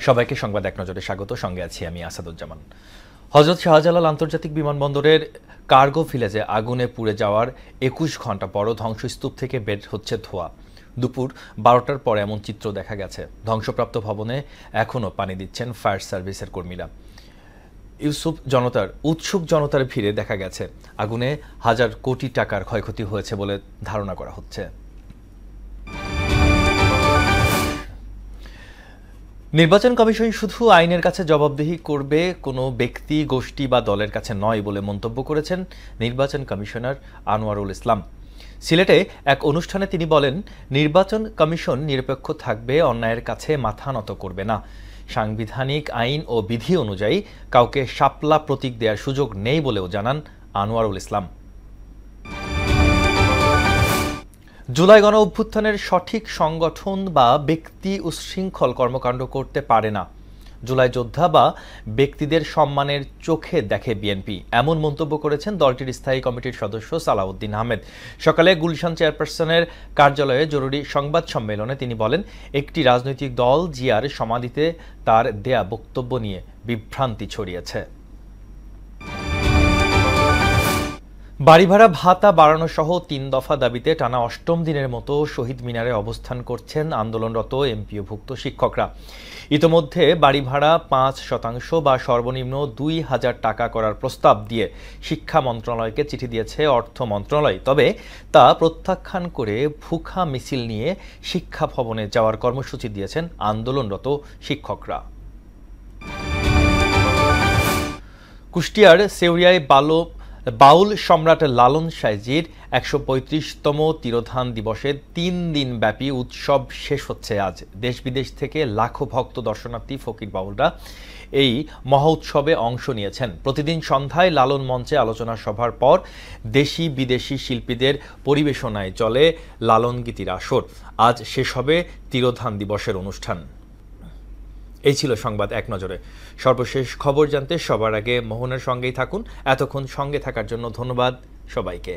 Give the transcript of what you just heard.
সবাইকে সংবাদ এক নজরে স্বাগত। সঙ্গে আছি আমি আসাদুজ্জামান। হযরত শাহজালাল আন্তর্জাতিক বিমানবন্দরের কার্গো ভিলেজে আগুনে পুড়ে যাওয়ার ২১ ঘণ্টা পরও ধ্বংসস্তূপ থেকে বের হচ্ছে ধোঁয়া। দুপুর ১২টার পর এমন চিত্র দেখা গেছে। ধ্বংসপ্রাপ্ত ভবনে এখনও পানি দিচ্ছেন ফায়ার সার্ভিসের কর্মীরা। উৎসুক জনতার ভিড়ে দেখা গেছে আগুনে হাজার কোটি টাকার ক্ষয়ক্ষতি হয়েছে বলে ধারণা করা হচ্ছে। নির্বাচন কমিশন শুধু আইনের কাছে জবাবদিহি করবে, কোনো ব্যক্তি, গোষ্ঠী বা দলের কাছে নয় বলে মন্তব্য করেছেন নির্বাচন কমিশনার আনোয়ারুল ইসলাম। সিলেটে এক অনুষ্ঠানে তিনি বলেন, নির্বাচন কমিশন নিরপেক্ষ থাকবে, অন্যায়ের কাছে মাথা নত করবে না। সাংবিধানিক আইন ও বিধি অনুযায়ী কাউকে শাপলা প্রতীক দেওয়ার সুযোগ নেই বলেও জানান আনোয়ারুল ইসলাম। জুলাই গণ অভ্যুত্থানের সঠিক সংগঠন বা ব্যক্তি উচ্ছৃঙ্খল কর্মকাণ্ড করতে পারে না। জুলাই যোদ্ধা বা ব্যক্তিদের সম্মানের চোখে দেখে বিএনপি, এমন মন্তব্য করেছেন দলটির স্থায়ী কমিটির সদস্য সালাউদ্দিন আহমেদ। সকালে গুলশান চেয়ারপারসনের কার্যালয়ে জরুরি সংবাদ সম্মেলনে তিনি বলেন, একটি রাজনৈতিক দল জিয়ার সমাধিতে তার দেয়া বক্তব্য নিয়ে বিভ্রান্তি ছড়িয়েছে। বাড়ি ভাড়া ভাতা বাড়ানো সহ ৩ দফা দাবিতে টানা ৮ম দিনের মতো শহীদ মিনারে অবস্থান করছেন আন্দোলনরত এমপিওভুক্ত শিক্ষকরা। ইতোমধ্যে বাড়ি ভাড়া ৫% বা সর্বনিম্ন ২,০০০ টাকা করার প্রস্তাব দিয়ে শিক্ষা মন্ত্রণালয়কে চিঠি দিয়েছে অর্থ মন্ত্রণালয়। তবে তা প্রত্যাখ্যান করে ভুখা মিছিল নিয়ে শিক্ষা ভবনে যাওয়ার কর্মসূচি দিয়েছেন আন্দোলনরত শিক্ষকরা। কুষ্টিয়ার সেউরিয়ায় বাউল সম্রাট লালন সাইজির ১৩৫তম তিরোধান দিবসের ৩ দিন ব্যাপী উৎসব শেষ হচ্ছে আজ। দেশ বিদেশ থেকে লাখো ভক্ত, দর্শনার্থী, ফকির বাউলরা এই মহা উৎসবে অংশ নিয়েছেন। প্রতিদিন সন্ধ্যায় লালন মঞ্চে আলোচনা সভার পর দেশি বিদেশি শিল্পীদের পরিবেশনায় চলে লালন গীতির আসর। আজ শেষ হবে তিরোধান দিবসের অনুষ্ঠান। এই ছিল সংবাদ এক নজরে। সর্বশেষ খবর জানতে সবার আগে মোহনের সঙ্গেই থাকুন। এতক্ষণ সঙ্গে থাকার জন্য ধন্যবাদ সবাইকে।